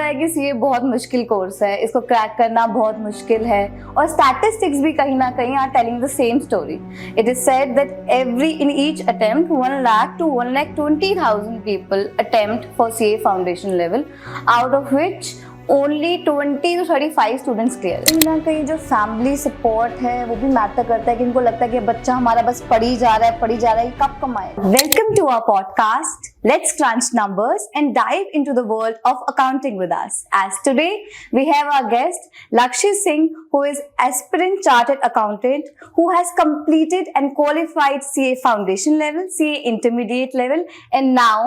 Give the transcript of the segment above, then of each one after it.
है कि सीए बहुत मुश्किल कोर्स है, इसको क्रैक करना बहुत मुश्किल है और स्टैटिस्टिक्स भी कहीं ना कहीं are telling the same story. It is said that every in each attempt 1 lakh to 1,20,000 people attempt for CA foundation level, out of which only 20 to 35 students clear. कहीं ना कहीं जो फैमिली सपोर्ट है वो भी मैटर करता है कि इनको लगता है कि बच्चा हमारा बस पढ़ी जा रहा है, कब कमाए. Welcome to our podcast. Let's crunch numbers and dive into the world of accounting with us. As today we have our guest Lakshya Singh, who is aspirant chartered accountant who has completed and qualified CA foundation level, CA intermediate level, and now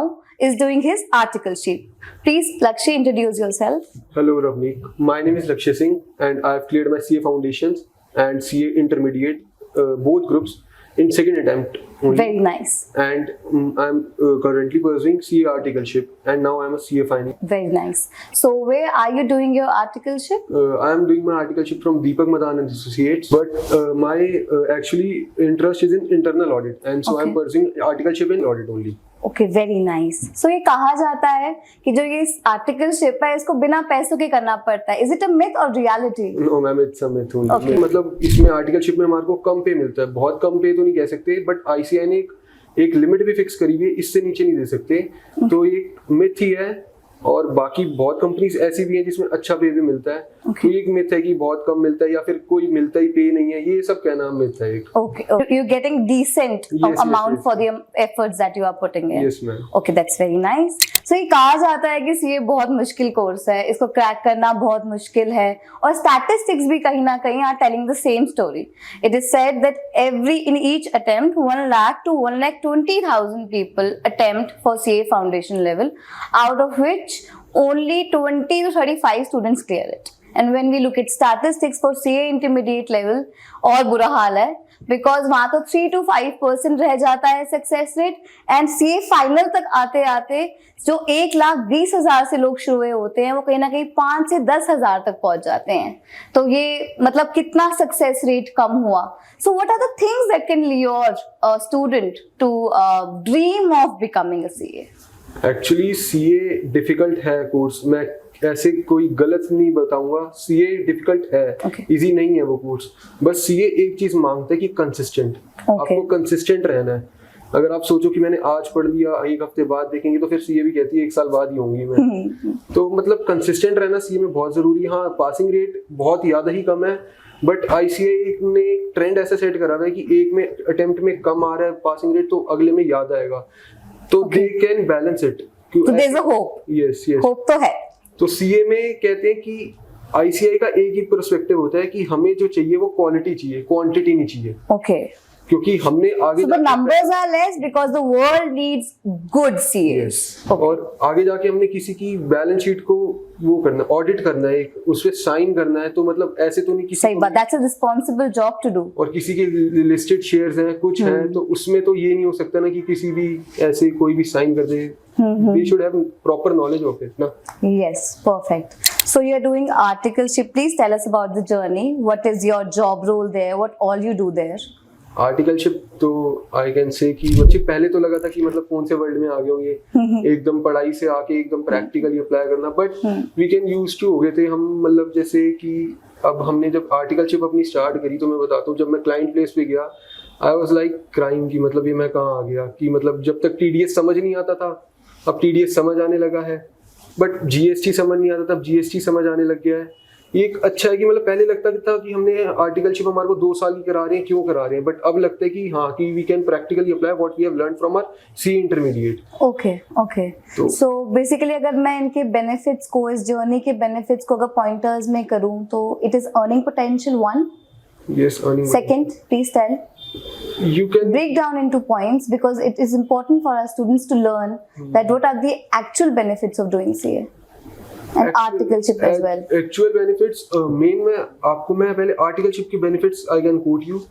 is doing his articleship. Please, Lakshya, introduce yourself. Hello, Ravneek. My name is Lakshya Singh, and I have cleared my CA foundations and CA intermediate, both groups, in second attempt only. Very nice. And I'm currently pursuing CA articleship, and now I'm a CA final. Very nice. So, where are you doing your articleship? I am doing my articleship from Deepak Madan and Associates, but my actually interest is in internal audit, and so I'm pursuing articleship in audit only. Okay, very nice. So ये कहा जाता है कि जो ये articleship है इसको बिना पैसों के करना पड़ता है. इज इट अ मिथ और reality? No ma'am, it's a myth only. मतलब इसमें आर्टिकलशिप में हमारे को कम पे मिलता है, बहुत कम पे तो नहीं कह सकते, बट आईसीआई ने एक लिमिट भी फिक्स करी हुई है, इससे नीचे नहीं दे सकते. तो ये मिथ ही है. और बाकी बहुत कंपनीज ऐसी भी हैं जिसमें अच्छा पे भी मिलता है. तो एक मिथ है कि बहुत कम मिलता है या फिर कोई मिलता ही पे नहीं है, ये सब कहना मिथ है. Okay, you getting decent amount for the efforts that you are putting in. Yes ma'am. Okay, that's very nice. So ये कहा जाता है कि सीए बहुत मुश्किल कोर्स है, इसको क्रैक करना बहुत मुश्किल है और स्टैटिस्टिक्स भी कहीं ना कहीं are telling the same story. It is said that every in each attempt 1 lakh to 1,20,000 people attempt for CA foundation level, out of which only 20 to 35 students clear it. And when we look at statistics for CA intermediate level, और बुरा हाल है, because वहाँ तो 3 to 5% रह जाता है success rate. And CA final तक आते आते जो 1,20,000 से लोग शुरू हुए होते हैं वो कहीं ना कहीं 5 से 10,000 तक पहुंच जाते हैं. तो ये मतलब कितना सक्सेस रेट कम हुआ. So what are the things that can lure a student to dream of becoming a CA? Actually CA difficult है कोर्स. मैं ऐसे कोई गलत नहीं बताऊंगा. CA डिफिकल्ट है, इजी नहीं है वो कोर्स. बस CA एक चीज मांगता है कि कंसिस्टेंट. आपको कंसिस्टेंट रहना है. अगर आप सोचो कि मैंने आज पढ़ लिया, एक हफ्ते बाद देखेंगे, तो फिर CA भी कहती है 1 साल बाद ही होंगी मैं. तो मतलब कंसिस्टेंट रहना CA में बहुत जरूरी है. हाँ, पासिंग रेट बहुत ज्यादा ही कम है, बट ICAI ने ट्रेंड ऐसा सेट करा हुआ है कि एक में अटेम्प्ट में कम आ रहा है पासिंग रेट तो अगले में याद आएगा. तो they can balance it. So there's a hope. Yes. Hope तो है. तो CA में कहते हैं कि ICAI का एक ही पर्सपेक्टिव होता है कि हमें जो चाहिए वो क्वालिटी चाहिए, क्वांटिटी नहीं चाहिए. ओके. क्योंकि हमने आगे the numbers are less because the world needs good CAs. और आगे जाके हमने किसी की बैलेंस शीट को वो करना, ऑडिट करना है, उस पे साइन करना है. तो मतलब ऐसे तो नहीं किसी सही बात, that's a responsible job to do. और किसी के लिस्टेड शेयर्स हैं, कुछ हैं, तो उसमें तो ये नहीं हो सकता ना कि किसी भी ऐसे कोई भी साइन कर दे. We should have proper knowledge of it, na? Yes, perfect. So you are doing articleship. Please tell us about the journey. What is your job role there? What all you do there? Articleship तो I can say कि बच्चे पहले तो लगा था कि मतलब कौन से वर्ल्ड में आ गए होंगे, एकदम पढ़ाई से आके एकदम प्रैक्टिकली अप्लाई करना. But we can use to हो गए थे हम. मतलब जैसे कि अब हमने जब आर्टिकलशिप अपनी स्टार्ट करी तो मैं बताता हूँ, जब मैं क्लाइंट प्लेस पे गया आई वाज लाइक क्राइम की मतलब ये मैं कहाँ आ गया. कि मतलब जब तक TDS समझ नहीं आता था, अब TDS समझ आने लगा है. बट GST समझ नहीं आता था, अब GST समझ आने लग गया है. एक अच्छा है कि मतलब पहले लगता था कि हमने आर्टिकलशिप हमारे को 2 साल की करा रहे हैं, क्यों करा रहे हैं. बट अब लगता है कि हाँ, कि we can practically apply what we have learned from our CA intermediate. Okay. So basically अगर मैं इनके बेनिफिट्स को, इस जर्नी के बेनिफिट्स को अगर पॉइंटर्स में करूं तो it is earning potential 1. Yes, earning. Second, please tell. You can break down into points because it is important for our students to learn that what are the actual benefits of doing CA and articleship as well. Actual benefits, main में आपको मैं पहले articleship के benefits I can quote you.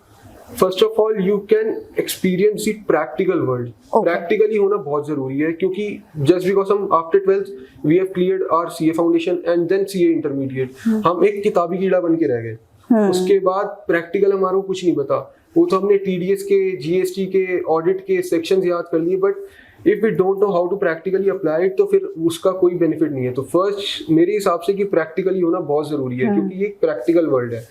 First of all, you can experience the practical world. Practically होना बहुत जरूरी है, क्योंकि just because हम after 12th we have cleared our CA foundation and then CA intermediate, हम एक किताबी कीड़ा बन के रह गए. उसके बाद प्रैक्टिकल हमारे को कुछ नहीं पता. वो तो हमने TDS के, GST के, ऑडिट के सेक्शंस याद कर लिए, but if we don't know how to practically apply it तो फिर उसका कोई बेनिफिट नहीं है। तो फर्स्ट मेरे हिसाब से कि प्रैक्टिकली होना बहुत जरूरी है, क्योंकि ये एक प्रैक्टिकल वर्ल्ड है।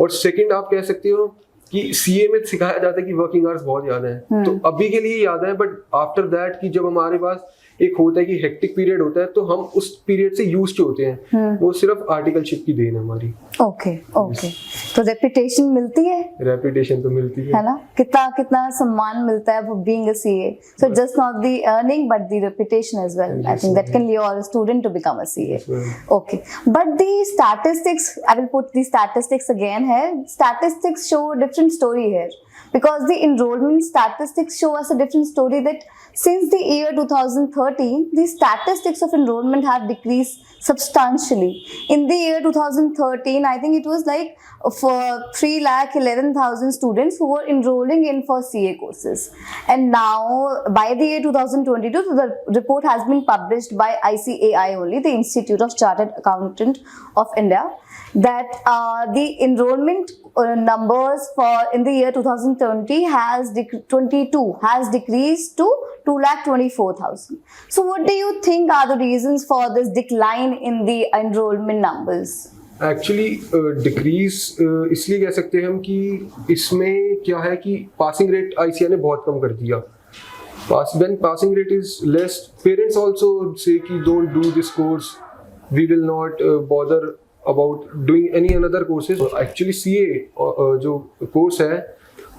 और सेकंड आप कह सकते हो कि सीए में सिखाया जाता है कि वर्किंग आवर्स बहुत ज्यादा है, तो अभी के लिए ज्यादा है, बट आफ्टर दैट कि जब हमारे पास एक होता है कि हेक्टिक पीरियड होता है, तो हम उस पीरियड से यूज्ड होते हैं। वो सिर्फ आर्टिकलशिप की देन है हमारी। ओके ओके, तो रेपुटेशन मिलती है? रेपुटेशन तो मिलती है ना, कितना कितना सम्मान मिलता है for being a CA. So just not the earning but the reputation as well. I think that can lure a student to become a CA. Okay, but the statistics, I will put the statistics again here. Statistics show a different story here, because the enrollment statistics show us a different story, that since the year 2013 the statistics of enrollment have decreased substantially. In the year 2013 I think it was like for 3,11,000 students who were enrolling in for CA courses, and now by the year 2022 the report has been published by ICAI only, the Institute of Chartered Accountant of India, that the enrollment numbers for in the year 2020 has decreased to 2,24,000. So what do you think are the reasons for this decline in the enrollment numbers? Actually decrease इसलिए कह सकते हैं हम कि इसमें क्या है कि पासिंग रेट आईसीआई ने बहुत कम कर दिया। When passing rate is less, parents also say कि don't do this course, we will not bother about doing any another courses. Actually CA जो कोर्स है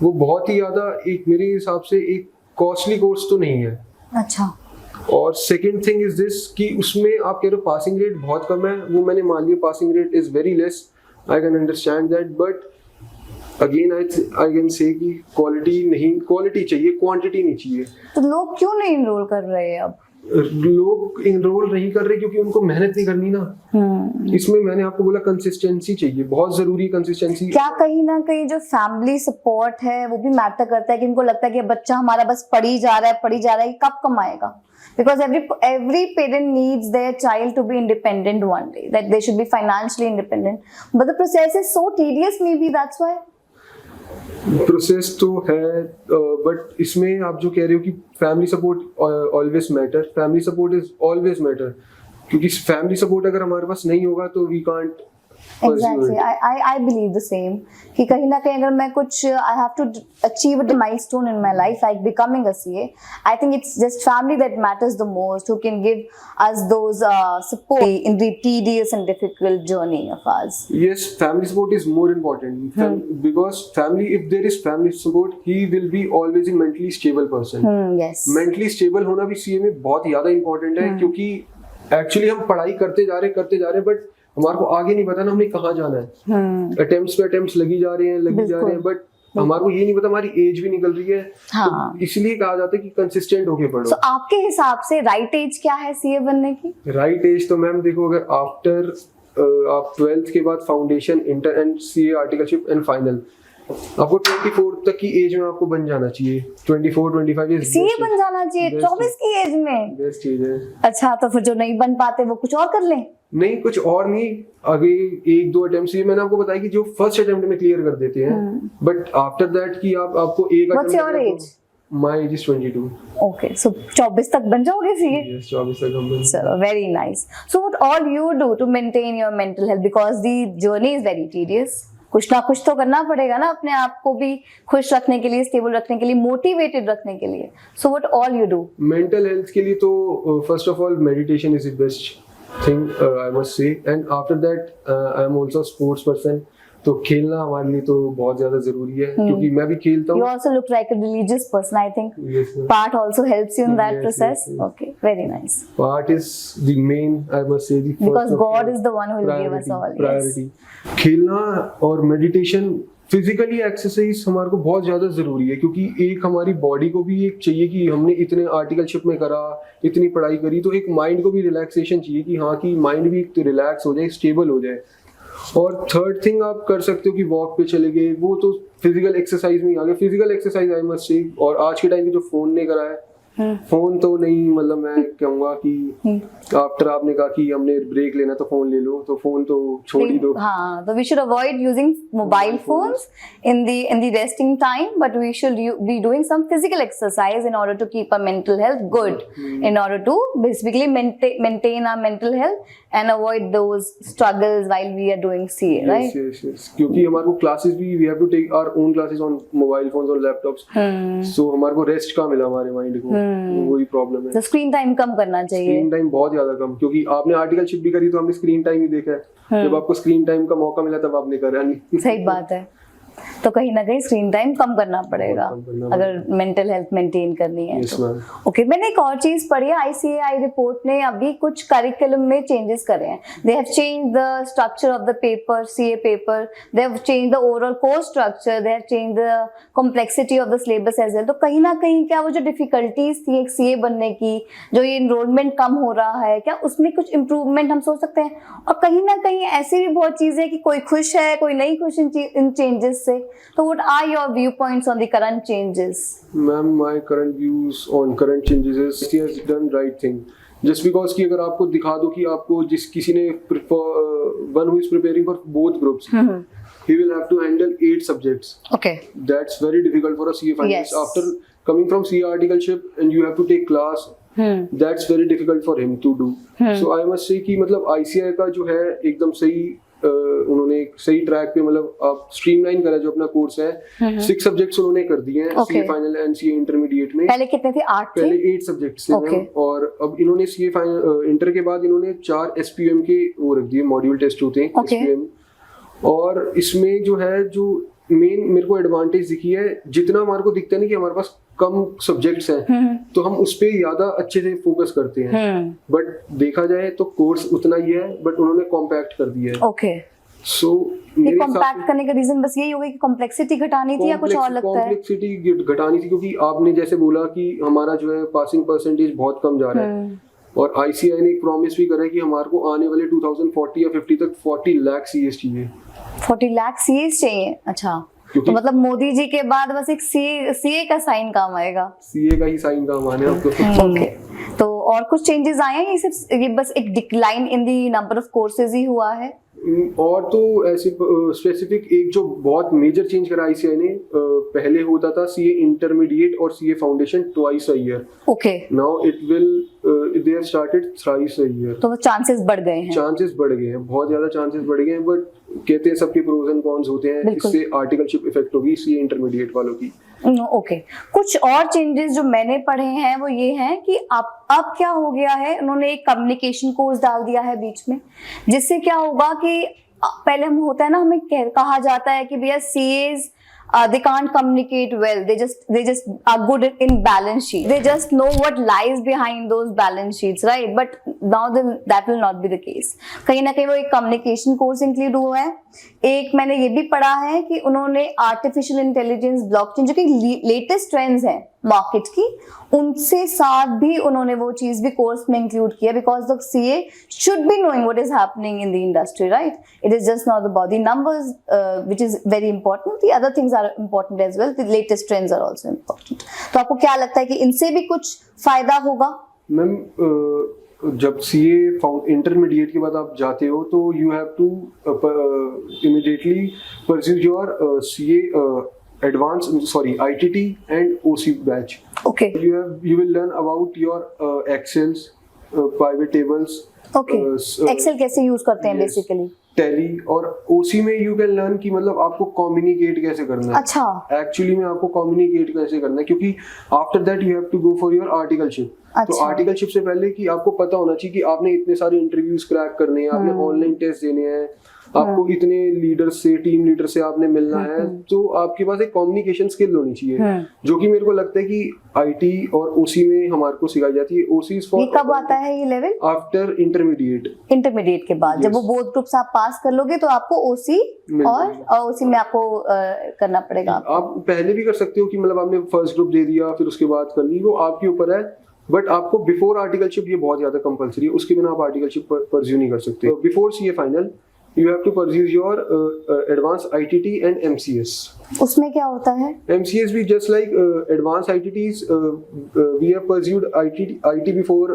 वो बहुत ही ज़्यादा एक मेरे हिसाब से एक कॉस्टली कोर्स तो नहीं है। अच्छा। और सेकेंड थिंग इज दिस कि उसमें आप कह रहे हो पासिंग रेट बहुत कम है, वो मैंने मान लिया passing rate is very less, I can understand that, but again I can say कि क्वालिटी नहीं, क्वालिटी चाहिए, क्वांटिटी नहीं चाहिए। तो लोग क्यों नहीं इनरोल कर रहे हैं अब? लोग इनरोल नहीं कर रहे क्योंकि उनको मेहनत नहीं करनी ना। इसमें मैंने आपको बोला कंसिस्टेंसी चाहिए, बहुत जरूरी है कंसिस्टेंसी। क्या कहीं ना कहीं जो फैमिली सपोर्ट है वो भी मैटर करता है कि इनको लगता है कि बच्चा हमारा बस पढ़ी जा रहा है, कब कमाएगा? Because every parent needs their child to be independent one day, that they should be financially independent, but the process is so tedious, maybe that's why. Process तो है, बट इसमें आप जो कह रहे हो कि family support always matter, family support is always matter, क्योंकि फैमिली सपोर्ट अगर हमारे पास नहीं होगा तो we can't. Exactly, I believe the same कि कहीं ना कहीं अगर मैं कुछ I have to achieve a milestone in my life like becoming a CA, I think it's just family that matters the most, who can give us those support in the tedious and difficult journey of ours. Yes, family support is more important because family, if there is family support, he will be always a mentally stable person. Yes. Mentally stable होना भी CA में बहुत ज़्यादा important है, क्योंकि actually हम पढ़ाई करते जा रहे हैं बट हमारे को आगे नहीं पता ना हमने कहाँ जाना है। अटेम्प्ट्स पे अटेम्प्ट्स लगी जा रहे हैं, बट हमारे को ये नहीं पता हमारी एज भी निकल रही है। हाँ। तो इसलिए कहा जाता है कि कंसिस्टेंट होके पढ़ो। So, आपके हिसाब से राइट एज क्या है सीए बनने की? राइट एज तो मैम देखो, अगर आफ्टर आप 12th के बाद foundation, inter and CA articleship and final, आपको 24 तक की एज में आपको बन जाना चाहिए। 24-25 एज सीए बन जाना चाहिए 24 की एज में। बेस्ट एज है। अच्छा, तो फिर जो नहीं बन पाते वो कुछ और कर लें? नहीं, कुछ और नहीं, आगे 1-2 अटेम्प्ट्स, ये मैंने आपको बताया कि जो फर्स्ट अटेम्प्ट में क्लियर कर देते हैं, बट आफ्टर दैट की आपको एक What's your age? My age is 22। Okay, so 24 तक बन जाओगे सीए? यस, 24 तक हम बन। चलो, very nice. So what all you do to maintain your mental health, because the journey is very tedious. कुछ ना कुछ तो करना पड़ेगा ना अपने आप को भी खुश रखने के लिए, स्टेबल रखने के लिए, मोटिवेटेड रखने के लिए। सो what all you do? Mental health के लिए तो first of all meditation is the best thing, I must say, and after that I am also a sports person, तो खेलना हमारे लिए तो बहुत ज्यादा जरूरी है, क्योंकि मैं भी खेलता हूँ। You also look like a religious person, I think. Yes, part also helps you in that yes, process. yes. Okay, very nice. Part is the main, I must say, the first because God of is the one who will give us all. Priority. खेलना और meditation, physically exercise हमारे को बहुत ज्यादा जरूरी है, क्योंकि एक हमारी बॉडी को भी एक चाहिए कि हमने इतने आर्टिकलशिप में करा, इतनी पढ़ाई करी, तो एक माइंड को भी रिलैक्सेशन चाहिए कि हाँ कि माइंड भी रिलैक्स हो जाए, स्टेबल हो जाए। और थर्ड थिंग आप कर सकते हो कि वॉक पे चले गए, वो तो फिजिकल एक्सरसाइज में ही आ गया। Physical exercise I must say, और आज के टाइम में जो फोन ने करा है फोन तो नहीं, मतलब मैं कहूंगा कि आफ्टर आपने कहा कि हमने ब्रेक लेना तो फोन ले लो, तो फोन तो छोड़ ही दो। हाँ, तो we should avoid using mobile phones in the resting time, but we should be doing some physical exercise in order to keep our mental health good, in order to basically maintain our mental health and avoid those struggles while we are doing CA, right? Yes. क्योंकि हमारे को classes भी we have to take our own classes on mobile phones और laptops, so हमारे को rest कहाँ मिला हमारे माइंड को, वही प्रॉब्लम है। तो स्क्रीन टाइम कम करना चाहिए। स्क्रीन टाइम बहुत ज्यादा कम, क्योंकि आपने आर्टिकलशिप भी करी तो हमने स्क्रीन टाइम ही देखा है। जब आपको स्क्रीन टाइम का मौका मिला तब आपने करा नहीं। सही बात है, तो कहीं ना कहीं स्क्रीन टाइम कम करना पड़ेगा अगर मेंटल हेल्थ मेंटेन करनी है। ओके, मैंने एक और चीज पढ़ी है, ICAI रिपोर्ट ने अभी कुछ करिकुलम में चेंजेस करे हैं। They have change the structure of the paper, CA paper, they have change the overall course structure, they have change the complexity of the syllabus as well. तो कहीं ना कहीं क्या वो जो डिफिकल्टीज थी एक CA बनने की, जो ये इनरोलमेंट कम हो रहा है, क्या उसमें कुछ इम्प्रूवमेंट हम सोच सकते हैं? और कहीं ना कहीं ऐसी भी बहुत चीजें कि कोई खुश है, कोई नहीं खुश इन चेंजेस से। So what are your viewpoints on the current changes? Ma'am, my current views on current changes is he has done right thing. Just because कि अगर आपको दिखा दो कि आपको जिस किसी ने one who is preparing for both groups, he will have to handle 8 subjects. Okay. That's very difficult for a CA finalist. Yes. After coming from CA articleship and you have to take class, that's very difficult for him to do. So I must say कि मतलब ICAI का जो है एकदम सही उन्होंने एक सही ट्रैक पे, मतलब आप स्ट्रीमलाइन करा जो अपना कोर्स है। 6 सब्जेक्ट्स उन्होंने कर दिए हैं CA final and CA intermediate में। पहले कितने थे? 8 थे। पहले 8 सब्जेक्ट्स थे और अब इन्होंने CA फाइनल इंटर के बाद इन्होंने 4 SPM के वो रख दिए, मॉड्यूल टेस्ट होते हैं SPM। और इसमें जो है जो मेन मेरे को एडवांटेज दिखी है, जितना हमारे को दिखता है ना कि हमारे पास कम सब्जेक्ट्स हैं तो हम उस पे ज्यादा अच्छे से फोकस करते हैं, बट देखा जाए तो कोर्स उतना ही है, बट उन्होंने कॉम्पैक्ट कर दिया है। ओके, सो कॉम्पैक्ट करने का रीजन बस यही होगा कि कॉम्प्लेक्सिटी घटानी थी या कुछ और लगता है? कॉम्प्लेक्सिटी घटानी थी, क्योंकि आपने जैसे बोला कि हमारा जो है पासिंग परसेंटेज बहुत कम जा रहा है, और ICAI ने एक प्रॉमिस भी करा है कि हमारे को आने वाले 2040 या 50 तक 40 लाख CAs चाहिए। 40 लाख CAs चाहिए? अच्छा, तो मतलब मोदी जी के बाद बस एक CA का साइन काम आएगा। CA का ही साइन काम आने आपको। ओके, तो और कुछ चेंजेस आए हैं? ये सिर्फ ये बस एक decline in the number of courses ही हुआ है? और तो ऐसे स्पेसिफिक एक जो बहुत मेजर चेंज करा ICAI ने, पहले होता था CA इंटरमीडिएट और CA foundation twice a year. Okay, now it will they have started thrice a year. तो चांसेस बढ़ गए हैं? चांसेस बढ़ गए हैं, बहुत ज्यादा चांसेस बढ़ गए हैं, बट कहते हैं सबके प्रोज एंड कॉन्स होते हैं। इससे आर्टिकलशिप इफेक्ट होगी CA इंटरमीडिएट वालों की। ओके, कुछ और चेंजेस जो मैंने पढ़े हैं वो ये हैं कि अब क्या हो गया है, उन्होंने एक कम्युनिकेशन कोर्स डाल दिया है बीच में, जिससे क्या होगा कि पहले हम होता है ना, हमें कहा जाता है कि भैया CAs they can't communicate well, they just are good in balance sheet, they just know what lies behind those balance sheets, right? But now that will not be the case. कहीं ना कहीं वो एक कम्युनिकेशन कोर्स इंक्लूड हुआ है। एक मैंने ये भी पढ़ा है कि उन्होंने आर्टिफिशियल इंटेलिजेंस, ब्लॉकचेन, जो कि लेटेस्ट ट्रेंड्स हैं मार्केट की, उनसे साथ भी उन्होंने वो चीज भी कोर्स में इंक्लूड किया, because the CA should be knowing what is happening in the industry, right? It is just not about the numbers, which is very important. The other things are important as well. The latest trends are also important. तो आपको क्या लगता है कि इनसे भी कुछ फायदा होगा? मैम, जब CA इंटरमीडिएट के बाद आप जाते हो तो you have to immediately pursue your CA ITT and OC batch. Okay. You will learn about your Excels, pivot tables. Okay. Excel कैसे यूज करते हैं बेसिकली? टैली, और OC में यू कैन लर्न कि मतलब आपको कम्युनिकेट कैसे करना है। अच्छा, एक्चुअली में आपको कम्युनिकेट कैसे करना है, क्योंकि after that you have to go for your articleship. तो आर्टिकलशिप से पहले कि आपको पता होना चाहिए कि आपने इतने सारे इंटरव्यूज क्रैक करने हैं, आपने ऑनलाइन टेस्ट देने हैं, आपको इतने लीडर से, टीम लीडर से आपने मिलना है, तो आपके पास एक कम्युनिकेशन स्किल होनी चाहिए, जो कि मेरे को लगता है कि IT और OC में हमारे को सिखाई जाती है। OC इज फॉर, कब आता है ये लेवल? आफ्टर इंटरमीडिएट के बाद। जब वो बोथ ग्रुप्स आप पास कर लोगे तो आपको OC और OC में आपको करना पड़ेगा। आप पहले भी कर सकते हो कि मतलब आपने फर्स्ट ग्रुप दे दिया फिर उसके बाद कर ली, वो आपके ऊपर है, बट आपको बिफोर आर्टिकलशिप ये बहुत ज्यादा कंपलसरी है, उसके बिना आप आर्टिकलशिप परस्यू नहीं कर सकते। Before CA final you have to pursue your advanced ITT and MCS. उसमें क्या होता है? MCS भी just like advanced ITTs, we have pursued IT before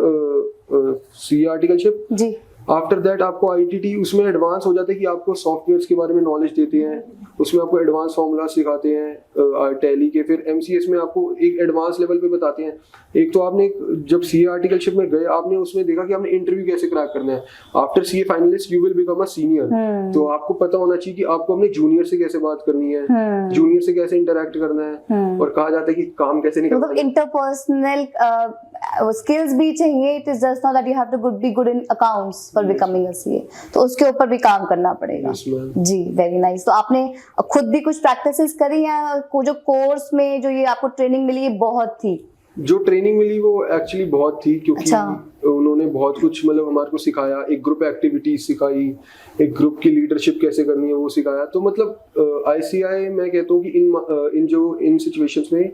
CA articleship. जी. आफ्टर दैट आपको ITT उसमें एडवांस हो जाता है कि आपको सॉफ्टवेयर्स के बारे में नॉलेज देते हैं, उसमें आपको एडवांस फार्मूला सिखाते हैं टैली के। फिर MCS में आपको एक एडवांस लेवल पे बताते हैं। एक तो आपने जब CA आर्टिकलशिप में गए आपने उसमें देखा कि आपने इंटरव्यू कैसे क्रैक करना है। After CA finalist you will become a senior, तो आपको पता होना चाहिए कि आपको अपने जूनियर से कैसे बात करनी है, जूनियर से कैसे इंटरेक्ट करना है, और कहा जाता है कि काम कैसे निकलना है। इंटरपर्सनल स्किल्स भी चाहिए। It is just not that you have to be good in accounts for becoming a CA, तो उसके ऊपर भी काम करना पड़ेगा। जी, वेरी नाइस। तो आपने खुद भी कुछ प्रैक्टिसेस करी या जो कोर्स में जो ये आपको ट्रेनिंग मिली ये बहुत थी? जो ट्रेनिंग मिली वो एक्चुअली बहुत थी, क्योंकि अच्छा। उन्होंने बहुत कुछ मतलब हमारे को सिखाया, एक ग्रुप एक्टिविटीज सिखाई, एक ग्रुप की लीडरशिप कैसे करनी है वो सिखाया। तो मतलब ICI मैं कहता हूँ कि इन सिचुएशंस में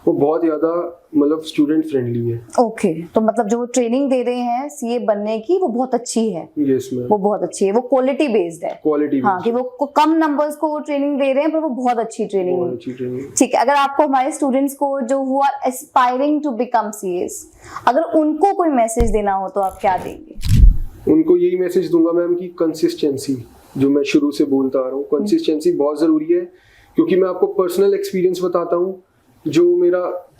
वो बहुत ज्यादा मतलब स्टूडेंट फ्रेंडली है। ओके, तो मतलब जो वो ट्रेनिंग दे रहे हैं CA बनने की वो बहुत अच्छी है। यस मैम, वो बहुत अच्छी है, वो क्वालिटी बेस्ड है। क्वालिटी, हाँ, कि वो कम नंबर्स को वो ट्रेनिंग दे रहे हैं पर वो बहुत अच्छी ट्रेनिंग है। ठीक है, अगर आपको हमारे स्टूडेंट्स को जो who are aspiring to become CAs, अगर उनको कोई मैसेज देना हो तो आप क्या देंगे? उनको यही मैसेज दूंगा मैम कि कंसिस्टेंसी, जो मैं शुरू से बोलता आ रहा हूँ, कंसिस्टेंसी बहुत जरूरी है। क्योंकि मैं आपको पर्सनल एक्सपीरियंस बताता हूँ, जो मेरा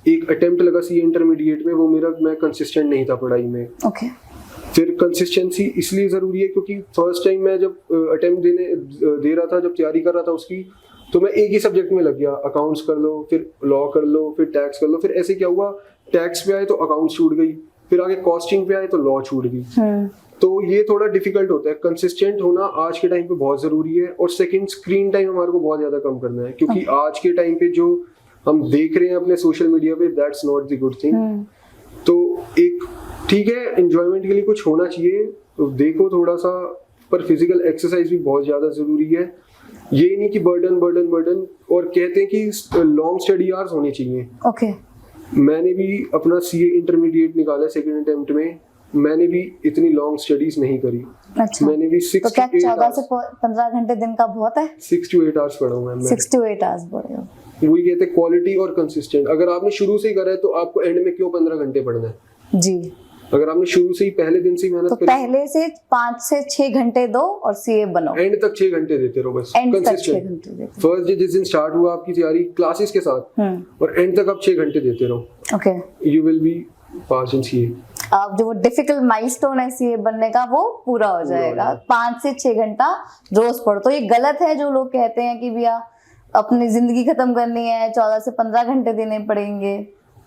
एक अटेम्प्ट लगा CA इंटरमीडिएट में, वो मैं कंसिस्टेंट नहीं था पढ़ाई में। ओके। फिर कंसिस्टेंसी इसलिए जरूरी है क्योंकि फर्स्ट टाइम मैं जब अटेम्प्ट दे रहा था, जब तैयारी कर रहा था उसकी, तो मैं एक ही सब्जेक्ट में लग गया। अकाउंट्स कर लो, फिर लॉ कर लो, फिर टैक्स कर लो। फिर ऐसे क्या हुआ, टैक्स पे आए तो अकाउंट्स छूट गई, फिर आगे कॉस्टिंग पे आए तो लॉ छूट गई। तो ये थोड़ा डिफिकल्ट होता है। कंसिस्टेंट होना आज के टाइम पे बहुत जरूरी है। और सेकंड, स्क्रीन टाइम हमारे को बहुत ज्यादा कम करना है, क्योंकि आज के टाइम पे जो हम देख रहे हैं अपने सोशल मीडिया पे, that's not the good thing. तो एक ठीक है, एंजॉयमेंट के लिए कुछ होना चाहिए, तो देखो थोड़ा सा, पर फिजिकल एक्सरसाइज भी बहुत ज्यादा जरूरी है। ये नहीं कि बर्डन बर्डन बर्डन, और कहते हैं कि लॉन्ग स्टडी आवर्स होने चाहिए। ओके। मैंने भी अपना CA इंटरमीडिएट निकाला सेकंड अटेम्प्ट में, मैंने भी इतनी लॉन्ग स्टडीज नहीं करी। अच्छा। मैंने भी 6 तो क्या 14 से 15 घंटे दिन का बहुत है? 6 to 8 आवर्स पढ़ा हूं मैं। 6 to 8 आवर्स पढ़े हो। वही कहते हैं क्वालिटी और कंसिस्टेंट। अगर आपने शुरू से ही करा है तो आपको एंड में क्यों 15 घंटे पढ़ना है? जी। अगर आपने शुरू से ही पहले दिन से ही मेहनत तो करी, पहले से 5 से 6 घंटे दो और CA बनो। एंड तक 6 घंटे देते रहो बस। एंड तक 6 घंटे देते। फर्स्ट डे जिस दिन स्टार्ट हुआ आपकी तैयारी क्लासेस के साथ, और एंड तक आप 6 घंटे देते रहो। Okay. You will be pass in CA। अब जो डिफिकल्ट माइलस्टोन है CA बनने का वो पूरा हो जाएगा। 5 से 6 घंटा रोज पढ़ो। तो ये गलत है जो लोग कहते हैं कि भैया अपनी जिंदगी खत्म करनी है 14 से 15 घंटे देने पड़ेंगे।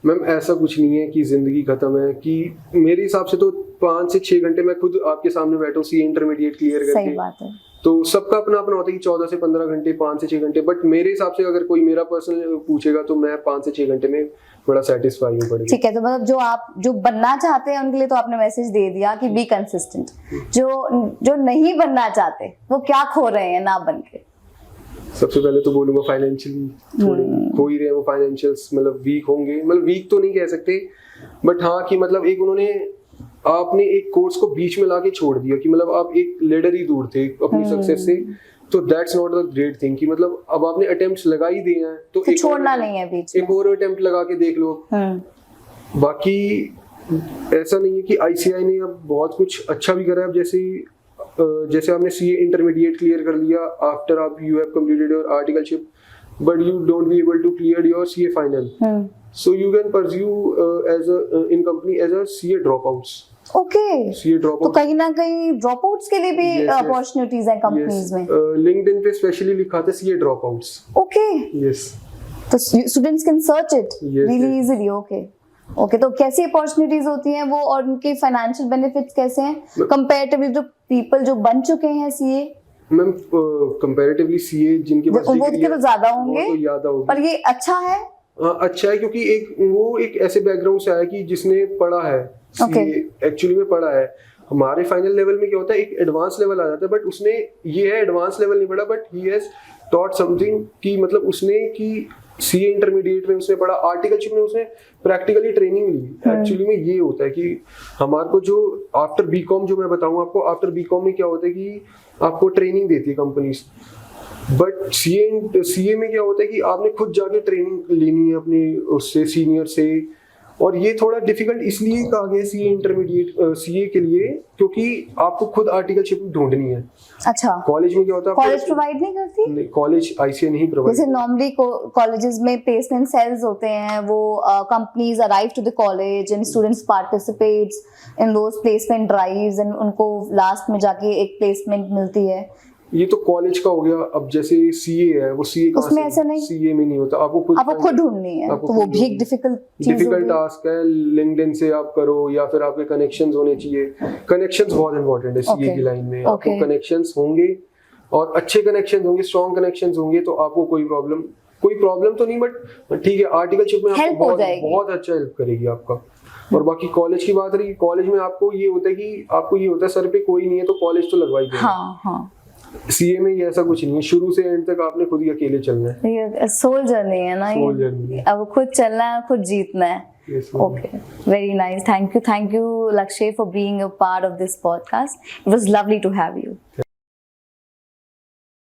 मैम ऐसा कुछ नहीं है कि जिंदगी खत्म है, कि मेरे हिसाब से तो 5 से 6 घंटे मैं खुद आपके सामने बैठा हूँ CA इंटरमीडिएट क्लियर करके। सही बात है। तो सबका अपना अपना होता है कि 14 से 15 घंटे, 5 से 6 घंटे, बट मेरे हिसाब से अगर कोई मेरा पर्सनल पूछेगा तो मैं 5 से 6 घंटे में बड़ा सेटिस्फाई हूँ पढ़ के। ठीक है, तो मतलब जो बनना चाहते हैं उनके लिए तो आपने मैसेज दे दिया कि बी कंसिस्टेंट। जो नहीं बनना चाहते वो क्या खो रहे हैं ना बन के? सबसे पहले तो बोलूंगा फाइनेंशियली थोड़े हो ही रहे, वो फाइनेंशियल्स मतलब वीक होंगे, मतलब वीक तो नहीं कह सकते, बट हाँ कि मतलब एक उन्होंने आपने एक कोर्स को बीच में लाके छोड़ दिया, कि मतलब आप एक लेडर ही दूर थे अपनी सक्सेस से, तो that's not the great thing. कि मतलब अब आपने अटेम्प्ट्स लगा ही दिए हैं तो एक छोड़ना नहीं है बीच में, एक और अटेम्प्ट लगा के देख लो। बाकी ऐसा नहीं है कि ICI ने अब बहुत कुछ अच्छा भी करा है। अब जैसे आपने CA इंटरमीडिएट क्लियर कर लिया, आफ्टर आप you have completed your articleship, but you don't be able to clear your CA final, so you can pursue in company as a CA dropouts. Okay. CA dropouts. तो कहीं ना कहीं dropouts के लिए भी अपॉर्चुनिटीज हैं companies में। LinkedIn पे स्पेशली लिखा था CA dropouts. ओके। Yes. तो students can search it really easily. Okay okay. तो कैसी अपॉर्चुनिटीज होती हैं वो, और उनके फाइनेंशियल बेनिफिट्स कैसे हैं कंपैरेटिवली टू पीपल जो बन चुके हैं CA? मैम कंपैरेटिवली CA जिनके पास वो तो ज्यादा होंगे, वो तो ज्यादा होंगे, पर ये अच्छा है। अच्छा है क्योंकि एक ऐसे बैकग्राउंड से आया कि जिसने पढ़ा है CA, एक्चुअली में पढ़ा है। हमारे फाइनल लेवल में क्या होता है, एक एडवांस लेवल आ जाता है, बट उसने ये है एडवांस लेवल नहीं पढ़ा, but he has taught something, कि मतलब उसने कि सीए इंटरमीडिएट में उसने पढ़ा, आर्टिकलशिप में उसने प्रैक्टिकली ट्रेनिंग ली। एक्चुअली में ये होता है कि हमारे को जो आफ्टर बीकॉम, जो मैं बताऊं आपको, आफ्टर बीकॉम में क्या होता है कि आपको ट्रेनिंग देती है कंपनीज, बट सीए में क्या होता है कि आपने खुद जाके ट्रेनिंग लेनी है अपनी उससे सीनियर से। और ये थोड़ा डिफिकल्ट इसलिए कहा गया सीए इंटरमीडिएट सीए के लिए क्योंकि आपको खुद आर्टिकलशिप ढूंढनी है। अच्छा, कॉलेज में क्या होता है, कॉलेज प्रोवाइड नहीं करती? कॉलेज आईसीए नहीं प्रोवाइड। जैसे नॉर्मली कॉलेजेस में प्लेसमेंट सेल्स होते हैं, वो companies arrive to the college and students participates in those placement drives एंड उनको लास्ट में जाके एक प्लेसमेंट मिलती है। ये तो कॉलेज का हो गया। अब जैसे सीए है, वो सीए कहाँ उसमें से, ऐसा नहीं, सीए में नहीं होता, आपको खुद ढूंढनी है, तो वो भी एक डिफिकल्ट टास्क है। लिंक्डइन से आप करो या फिर आपके कनेक्शंस होने चाहिए। कनेक्शंस बहुत इंपॉर्टेंट है सीए की लाइन में। आपको कनेक्शंस होंगे और अच्छे कनेक्शंस होंगे, स्ट्रॉन्ग कनेक्शंस होंगे तो आपको कोई प्रॉब्लम तो नहीं, बट ठीक है, आर्टिकलशिप में आपको बहुत अच्छा हेल्प करेगी आपका। और बाकी कॉलेज की बात रही, कॉलेज में आपको ये होता है कि आपको ये होता है सर पे कोई नहीं है तो कॉलेज तो लगवाई देंगे। हाँ। सीए में ये ऐसा कुछ नहीं है, शुरू से एंड तक आपने खुद ही अकेले चलना है। ये सोल जर्नी है ना, सोल जर्नी, अब खुद चलना है, खुद जीतना है। Yes, okay, very nice, thank you Lakshya for being a part of this podcast. It was lovely to have you.